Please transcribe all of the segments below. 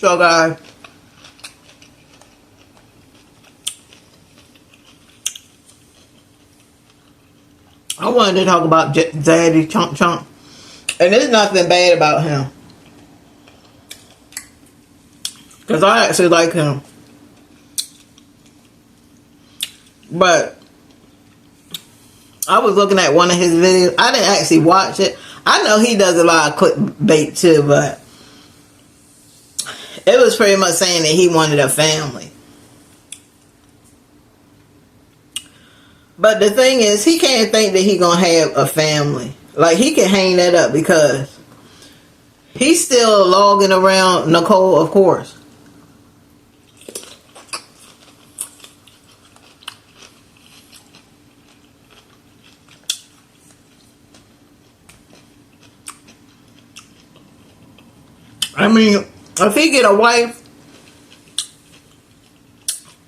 So guys, I wanted to talk about Zaddy Chuck Chuck. And there's nothing bad about him. Because I actually like him. But I was looking at one of his videos. I didn't actually watch it. I know he does a lot of clickbait too, but it was pretty much saying that he wanted a family. But the thing is, he can't think that he gonna have a family. Like, he can hang that up because he's still logging around Nicole, of course. I mean, if he get a wife,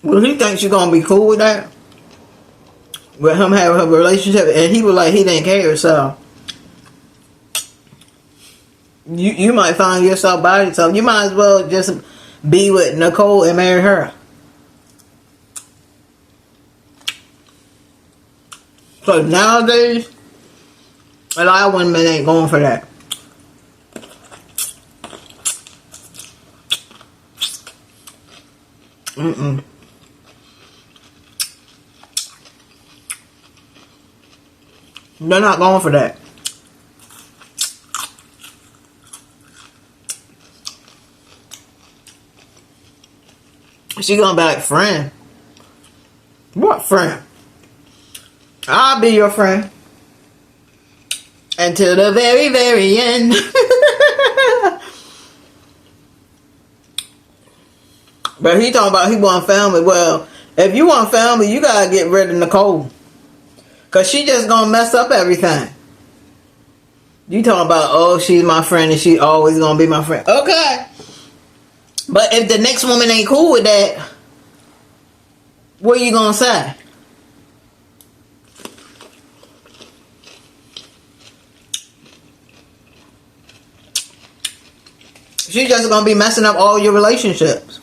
well, he thinks you're gonna be cool with that, with him having a relationship, and he was like he didn't care. So you might find yourself by yourself. You might as well just be with Nicole and marry her. So nowadays, a lot of women ain't going for that. They're not going for that. She gonna be like, friend? What friend? I'll be your friend until the very, very end. But he talking about he want family. Well, if you want family, you gotta get rid of Nicole, cause she just gonna mess up everything. You talking about, oh, she's my friend and she always gonna be my friend. Okay. But if the next woman ain't cool with that, what are you gonna say? She's just gonna be messing up all your relationships.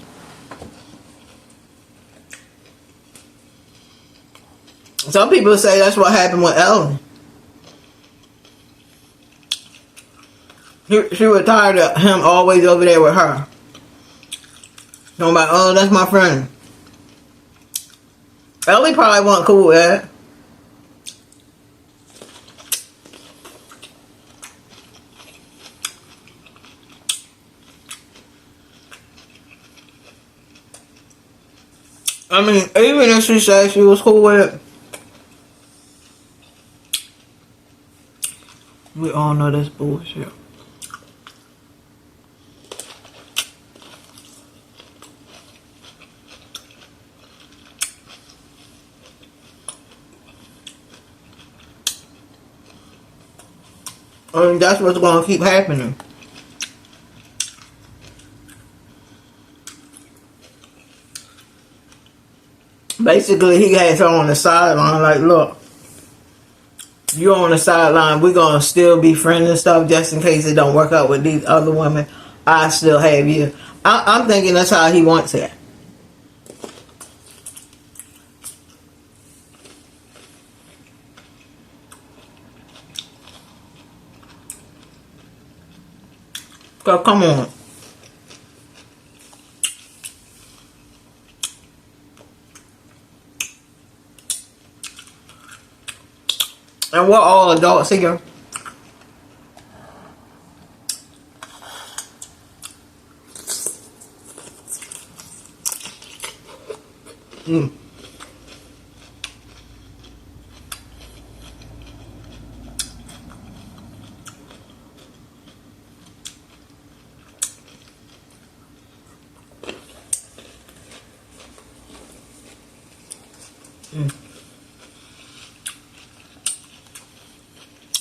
Some people say that's what happened with Ellen. She was tired of him always over there with her. Talking about, oh, that's my friend. Ellie probably wasn't cool with that. I mean, even if she said she was cool with it, we all know that's bullshit. I mean, that's what's going to keep happening. Basically, he has her on the sideline like, look, you're on the sideline. We're going to still be friends and stuff just in case it don't work out with these other women. I still have you. I'm thinking that's how he wants it. So come on. And we're all adults here.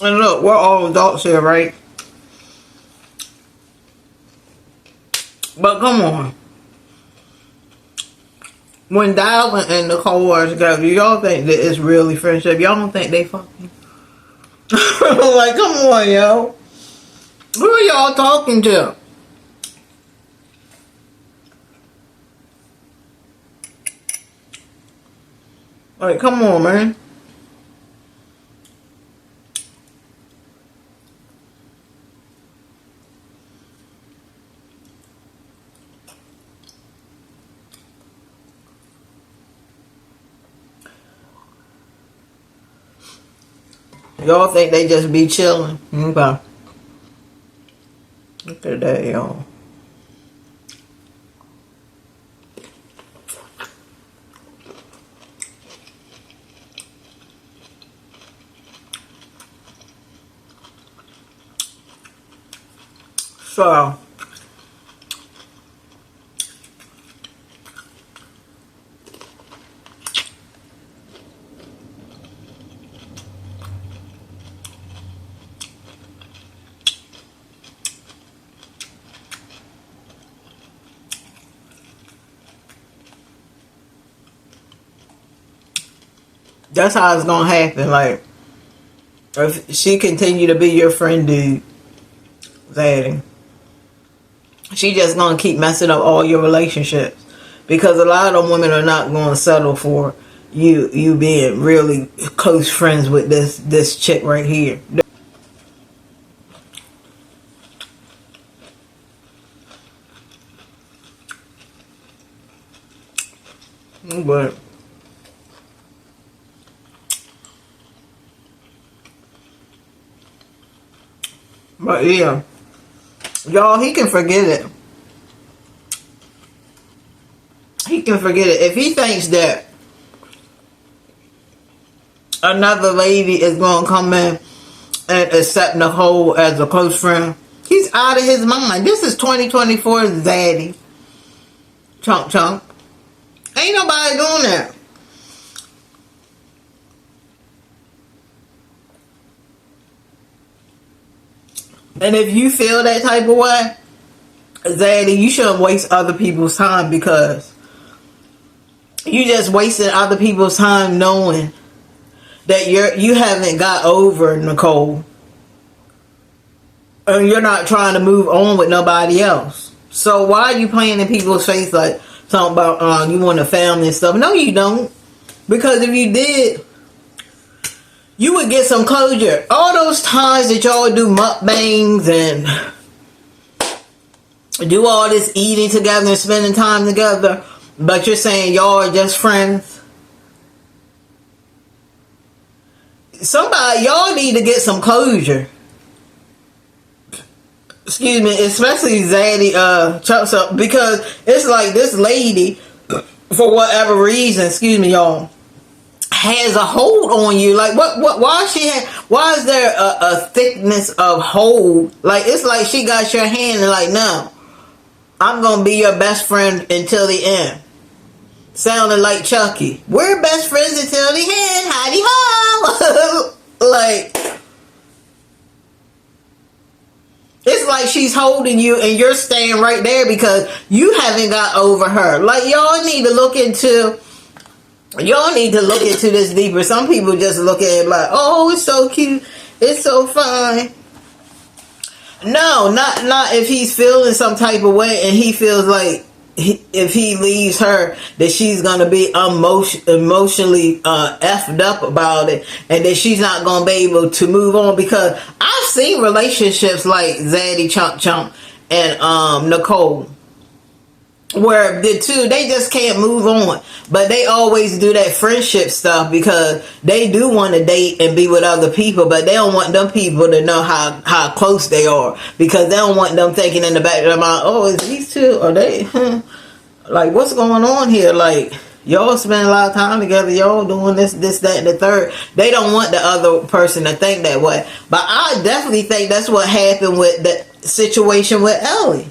And look, we're all adults here, right? But come on. When Darwin and Nicole are together, y'all think that it's really friendship? Y'all don't think they fucking? Like, come on, yo. Who are y'all talking to? Like, come on, man. Y'all think they just be chilling? Okay. Look at that, y'all. So, that's how it's gonna happen. Like, if she continue to be your friend, dude, Zaddy, she just gonna keep messing up all your relationships, because a lot of them women are not gonna settle for you being really close friends with this chick right here. But yeah, y'all, he can forget it. He can forget it. If he thinks that another lady is going to come in and accept Nicole as a close friend, he's out of his mind. This is 2024 Zaddy Chuck Chuck. Ain't nobody doing that. And if you feel that type of way, Zaddy, you shouldn't waste other people's time, because you just wasted other people's time knowing that you haven't got over Nicole, and you're not trying to move on with nobody else. So why are you playing in people's face like talking about you want a family and stuff? No, you don't. Because if you did, you would get some closure. All those times that y'all do mukbangs and do all this eating together and spending time together, but you're saying y'all are just friends. Somebody, y'all need to get some closure. Excuse me, especially Zaddy Chuck Chuck, because it's like this lady, for whatever reason, excuse me, y'all, has a hold on you. Like, why is there a thickness of hold? Like, it's like she got your hand and like, no, I'm gonna be your best friend until the end. Sounding like Chucky. We're best friends until the end. Howdy ho. Like, it's like she's holding you and you're staying right there because you haven't got over her. Like, y'all need to look into this deeper. Some people just look at it like, oh, it's so cute, it's so fine. No, not if he's feeling some type of way and he feels like if he leaves her that she's gonna be emotionally effed up about it, and that she's not gonna be able to move on. Because I've seen relationships like Zaddy Chuck Chuck and Nicole, where the two, they just can't move on, but they always do that friendship stuff because they do want to date and be with other people, but they don't want them people to know how close they are, because they don't want them thinking in the back of their mind, oh, is these two, are they like, what's going on here? Like, y'all spend a lot of time together, y'all doing this, that, and the third. They don't want the other person to think that way. But I definitely think that's what happened with the situation with Ellie.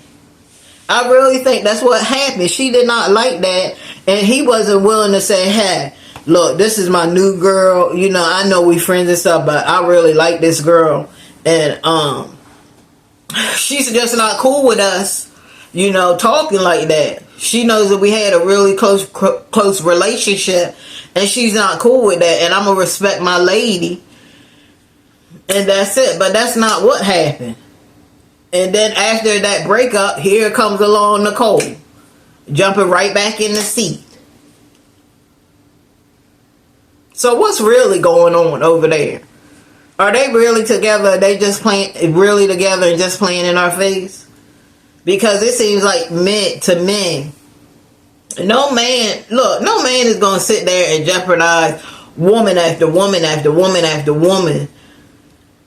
I really think that's what happened. She did not like that, and he wasn't willing to say, hey, look, this is my new girl. You know, I know we friends and stuff, but I really like this girl. And she's just not cool with us, you know, talking like that. She knows that we had a really close relationship, and she's not cool with that. And I'm going to respect my lady, and that's it. But that's not what happened. And then after that breakup, here comes along Nicole, jumping right back in the seat. So what's really going on over there? Are they really together? Are they just playing really together and just playing in our face? Because it seems like men to men, no man is gonna sit there and jeopardize woman after woman after woman after woman.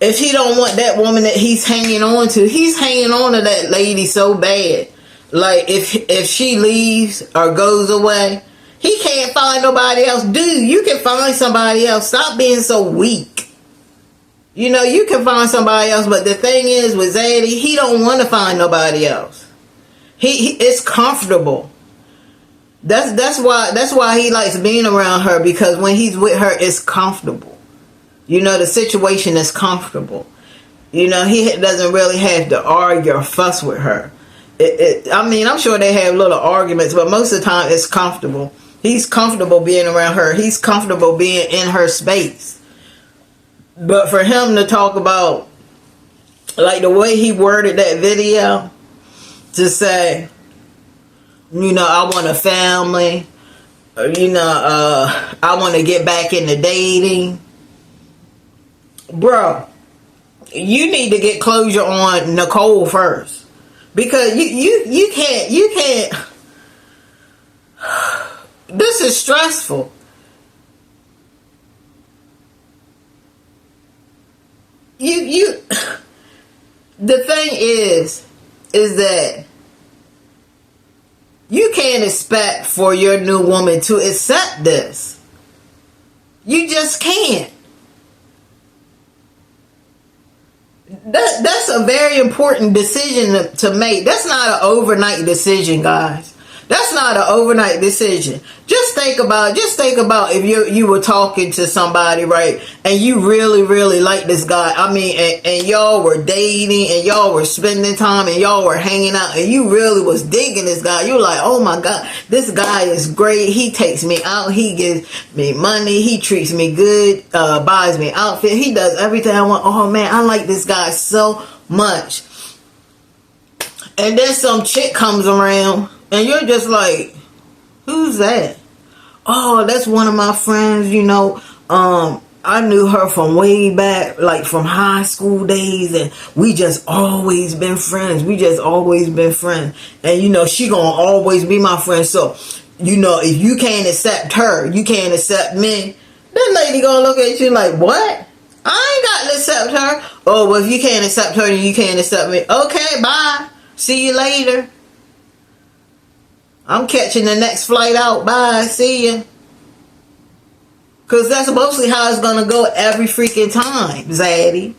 If he don't want that woman that he's hanging on to that lady so bad. Like if she leaves or goes away, he can't find nobody else. Dude, you can find somebody else. Stop being so weak. You know, you can find somebody else, but the thing is with Zaddy, he don't want to find nobody else. He it's comfortable. That's why he likes being around her, because when he's with her, it's comfortable. You know, the situation is comfortable. You know, he doesn't really have to argue or fuss with her. I mean, I'm sure they have little arguments, but most of the time it's comfortable. He's comfortable being around her. He's comfortable being in her space. But for him to talk about, like the way he worded that video, to say, you know, I want a family, or, you know, I want to get back into dating. Bro, you need to get closure on Nicole first. Because you can't. This is stressful. The thing is that you can't expect for your new woman to accept this. You just can't. That's a very important decision to make. That's not an overnight decision, guys. That's not an overnight decision. Just think about if you were talking to somebody, right, and you really like this guy. I mean, and y'all were dating, and y'all were spending time, and y'all were hanging out, and you really was digging this guy. You're like, oh my God, this guy is great. He takes me out. He gives me money. He treats me good. Buys me outfit. He does everything I want. Oh man, I like this guy so much. And then some chick comes around, and you're just like, who's that? Oh, that's one of my friends, you know. I knew her from way back, like from high school days, and we just always been friends. And, you know, she gonna always be my friend. So, you know, if you can't accept her, you can't accept me. That lady gonna look at you like, what? I ain't got to accept her. Oh, well, if you can't accept her, then you can't accept me. Okay, bye. See you later. I'm catching the next flight out. Bye. See ya. Because that's mostly how it's going to go every freaking time, Zaddy.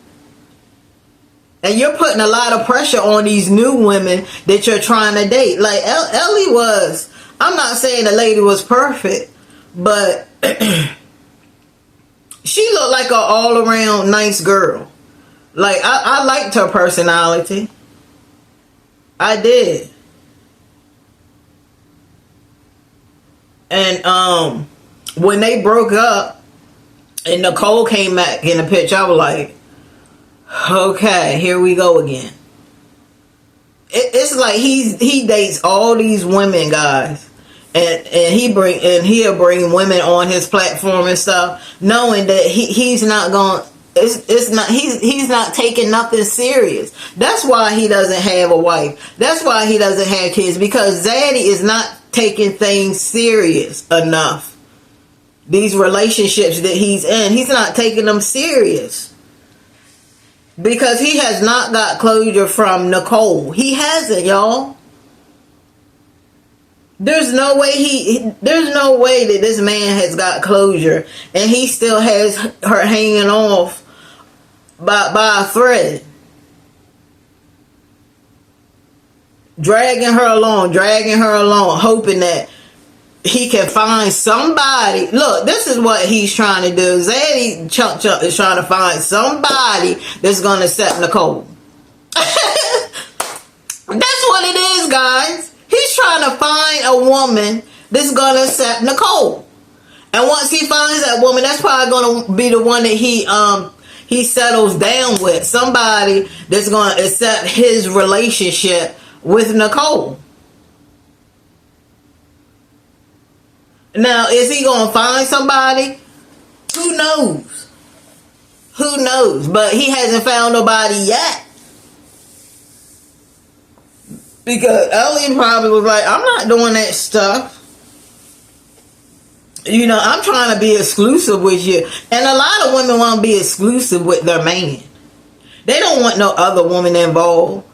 And you're putting a lot of pressure on these new women that you're trying to date. Like Ellie was. I'm not saying the lady was perfect, but she looked like an all-around nice girl. Like, I liked her personality. I did. And when they broke up and Nicole came back in the picture, I was like, okay, here we go again. It's like he dates all these women, guys, and he'll bring women on his platform and stuff, knowing that he's not going. He's not taking nothing serious. That's why he doesn't have a wife. That's why he doesn't have kids, because Zaddy is not taking things serious enough. These relationships that he's in, he's not taking them serious. Because he has not got closure from Nicole. He hasn't, y'all. There's no way that this man has got closure, and he still has her hanging off by a thread. Dragging her along, hoping that he can find somebody. Look, this is what he's trying to do. Zaddy Chuck Chuck is trying to find somebody that's going to accept Nicole. That's what it is, guys. He's trying to find a woman that's going to accept Nicole. And once he finds that woman, that's probably going to be the one that he settles down with. Somebody that's going to accept his relationship with Nicole. Now, is he going to find somebody Who knows? Who knows? But he hasn't found nobody yet. Because Ellie probably was like, I'm not doing that stuff. You know, I'm trying to be exclusive with you. And a lot of women want to be exclusive with their man. They don't want no other woman involved.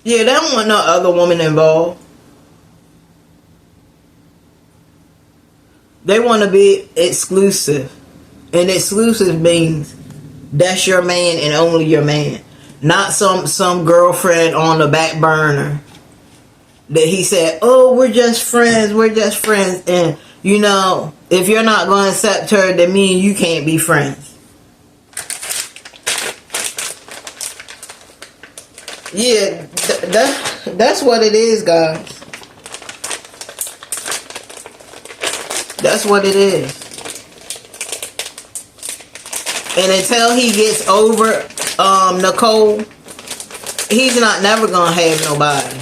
Yeah, they don't want no other woman involved. They want to be exclusive. And exclusive means that's your man and only your man. Not some girlfriend on the back burner that he said, oh, we're just friends, we're just friends. And, you know, if you're not going to accept her, then me and you can't be friends. Yeah, that's what it is, guys. That's what it is. And until he gets over Nicole, he's not never gonna have nobody.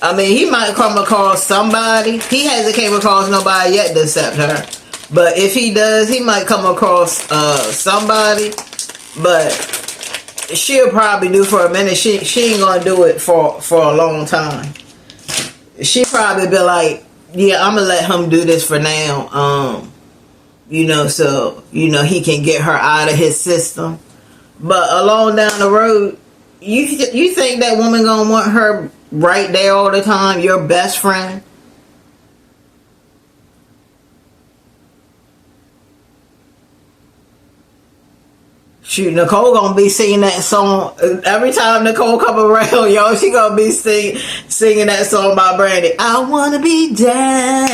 I mean, he might come across somebody. He hasn't came across nobody yet to accept her. But if he does, he might come across somebody. But she'll probably do for a minute. She ain't gonna do it for a long time. She probably be like, yeah, I'm gonna let him do this for now. You know, so you know he can get her out of his system. But along down the road, you think that woman gonna want her right there all the time? Your best friend? Shoot, Nicole gonna be singing that song every time Nicole come around, y'all. She gonna be singing that song by Brandy. I wanna be down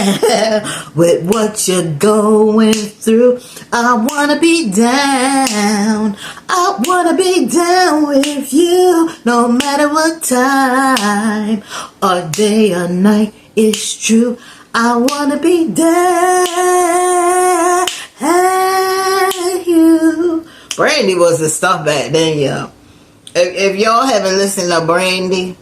with what you're going through. I wanna be down. I wanna be down with you, no matter what time or day or night. It's true. I wanna be down with you. Brandy was the stuff back then, y'all. If y'all haven't listened to Brandy,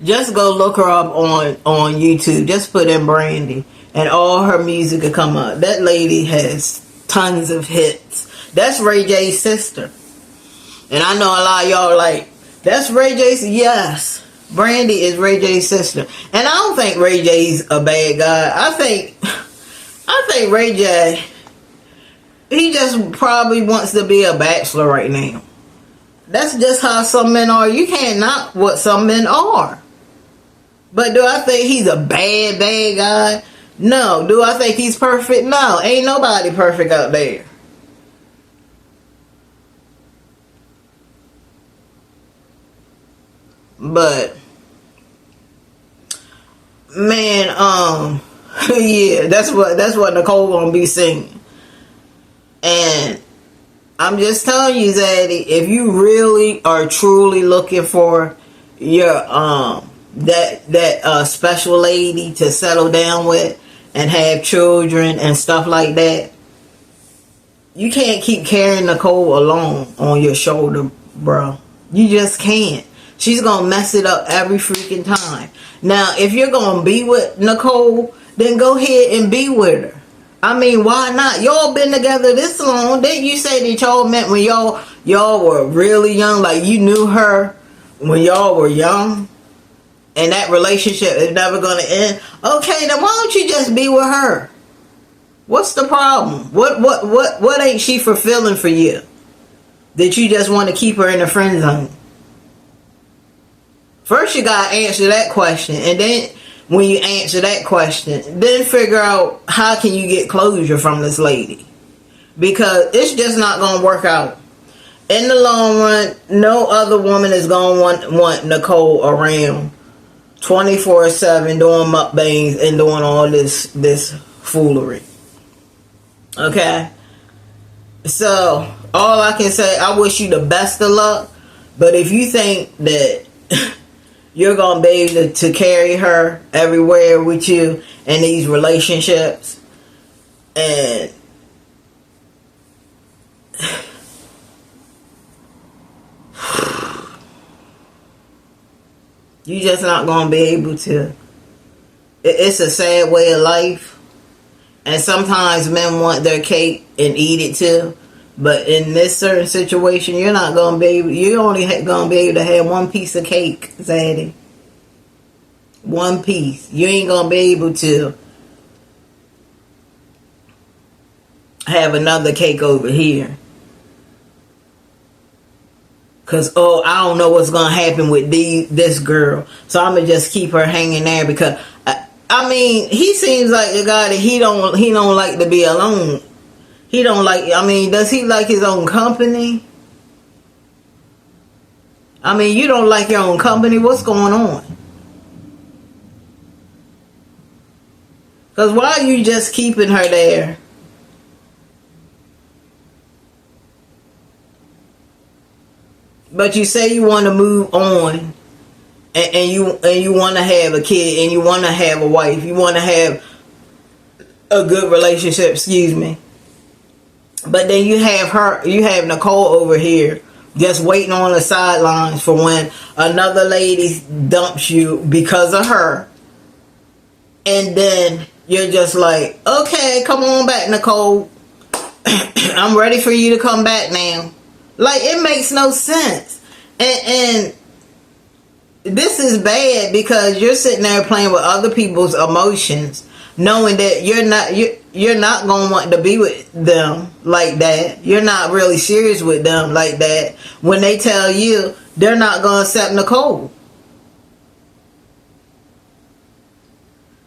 just go look her up on YouTube. Just put in Brandy, and all her music will come up. That lady has tons of hits. That's Ray J's sister. And I know a lot of y'all are like, that's Ray J's. Yes, Brandy is Ray J's sister. And I don't think Ray J's a bad guy. I think Ray J, he just probably wants to be a bachelor right now. That's just how some men are. You can't knock what some men are. But do I think he's a bad guy? No. Do I think he's perfect? No. Ain't nobody perfect out there. But man, yeah, that's what Nicole gonna be singing. And I'm just telling you, Zaddy, if you really are truly looking for your that special lady to settle down with and have children and stuff like that, you can't keep carrying Nicole alone on your shoulder, bro. You just can't. She's gonna mess it up every freaking time. Now, if you're gonna be with Nicole, then go ahead and be with her. I mean, why not? Y'all been together this long. Didn't you say that y'all met when y'all were really young? Like you knew her when y'all were young, and that relationship is never gonna end. Okay, then why don't you just be with her? What's the problem? What ain't she fulfilling for you that you just want to keep her in the friend zone? First, you gotta answer that question, and then when you answer that question, then figure out how can you get closure from this lady. Because it's just not going to work out. In the long run, no other woman is going to want Nicole around 24/7 doing mukbangs and doing all this foolery. Okay? So, all I can say, I wish you the best of luck. But if you think that you're going to be able to carry her everywhere with you in these relationships, And you just not gonna be able to. It's a sad way of life, and sometimes men want their cake and eat it too. But in this certain situation, you're not gonna be able. You're only gonna be able to have one piece of cake, Zaddy. One piece. You ain't gonna be able to have another cake over here. Cause I don't know what's gonna happen with this girl, so I'm gonna just keep her hanging there because I mean he seems like a guy that he don't like to be alone. He don't like. I mean, does he like his own company? I mean, you don't like your own company. What's going on? Cause why are you just keeping her there? But you say you want to move on, and you want to have a kid, and you want to have a wife, you want to have a good relationship. Excuse me. But then you have Nicole over here, just waiting on the sidelines for when another lady dumps you because of her, and then you're just like, okay, come on back, Nicole. I'm ready for you to come back now. Like, it makes no sense. And this is bad because you're sitting there playing with other people's emotions, knowing that you're not going to want to be with them like that. You're not really serious with them like that when they tell you they're not going to accept Nicole.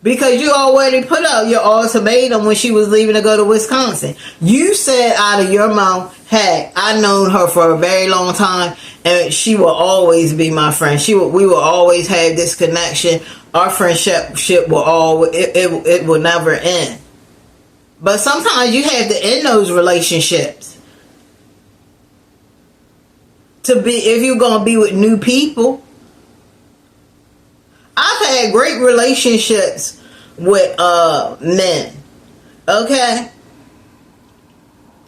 Because you already put out your ultimatum when she was leaving to go to Wisconsin. You said out of your mouth, hey, I've known her for a very long time and she will always be my friend. We will always have this connection. Our friendship it will never end. But sometimes you have to end those relationships. If you're going to be with new people. I've had great relationships with men. Okay?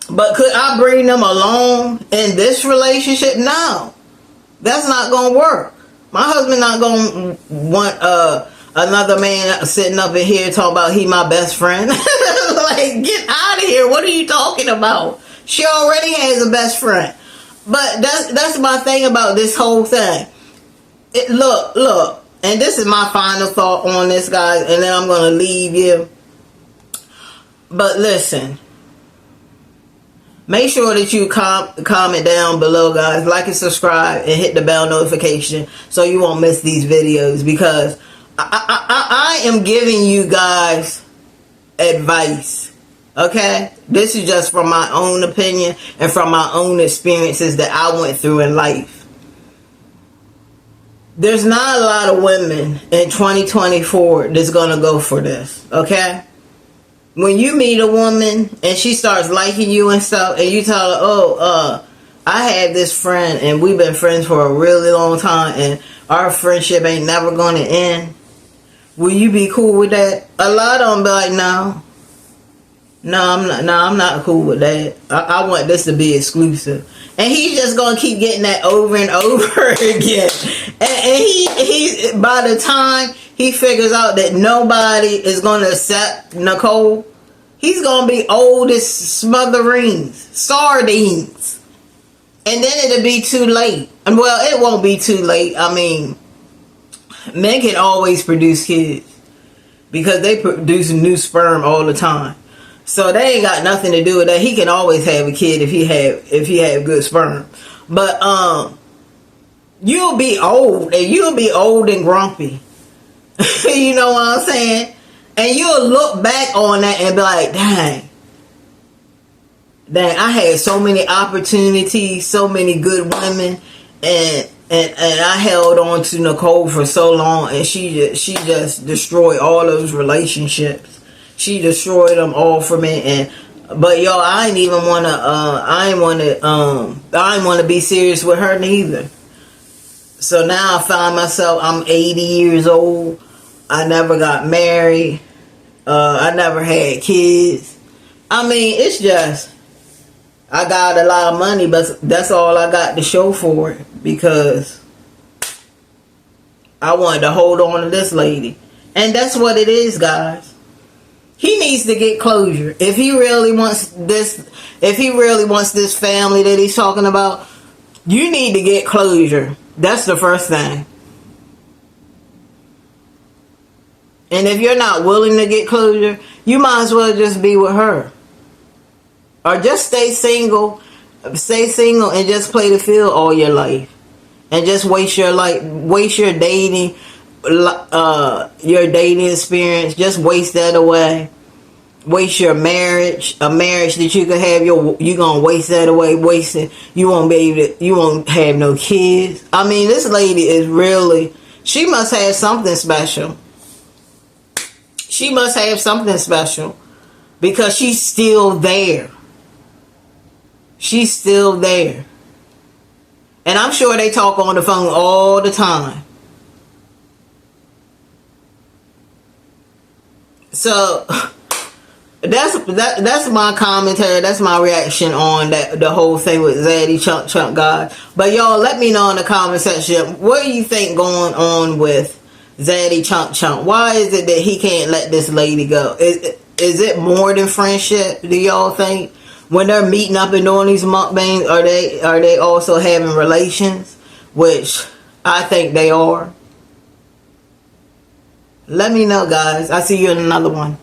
But could I bring them along in this relationship? No. That's not going to work. My husband not going to want another man sitting up in here talking about he my best friend. Like, get out of here. What are you talking about? She already has a best friend. But that's my thing about this whole thing. Look. And this is my final thought on this, guys, and then I'm going to leave you. But listen, make sure that you comment down below, guys. Like and subscribe and hit the bell notification so you won't miss these videos. Because I am giving you guys advice, okay? This is just from my own opinion and from my own experiences that I went through in life. There's not a lot of women in 2024 that's going to go for this, okay? When you meet a woman and she starts liking you and stuff, and you tell her, I had this friend and we've been friends for a really long time and our friendship ain't never going to end, will you be cool with that? A lot of them be like, no, I'm not cool with that. I want this to be exclusive. And he's just going to keep getting that over and over again. And he by the time he figures out that nobody is going to accept Nicole, he's going to be old as sardines. And then it'll be too late. And well, it won't be too late. I mean, men can always produce kids because they produce new sperm all the time. So they ain't got nothing to do with that. He can always have a kid if he have good sperm. But you'll be old and grumpy. You know what I'm saying? And you'll look back on that and be like, dang, I had so many opportunities, so many good women, and I held on to Nicole for so long, and she just destroyed all those relationships. She destroyed them all for me, but yo, I ain't want to be serious with her neither. So now I find myself, I'm 80 years old. I never got married. I never had kids. I mean, it's just, I got a lot of money, but that's all I got to show for it, because I wanted to hold on to this lady. And that's what it is, guys. He needs to get closure. If he really wants this, family that he's talking about, you need to get closure. That's the first thing. And if you're not willing to get closure, you might as well just be with her. Or just stay single. Stay single and just play the field all your life. And just waste your dating, your dating experience. Just waste that away. Waste your marriage, a marriage that you could have. You gonna waste that away. Waste it. You won't be able to. You won't have no kids. I mean, this lady is really. She must have something special. She must have something special, because she's still there. She's still there. And I'm sure they talk on the phone all the time. So that's my commentary. That's my reaction on the whole thing with Zaddy Chuck Chuck, guys. But y'all, let me know in the comment section, what do you think going on with Zaddy Chuck Chuck? Why is it that he can't let this lady go? Is it more than friendship, do y'all think? When they're meeting up and doing these mukbangs, are they also having relations? Which I think they are. Let me know, guys. I'll see you in another one.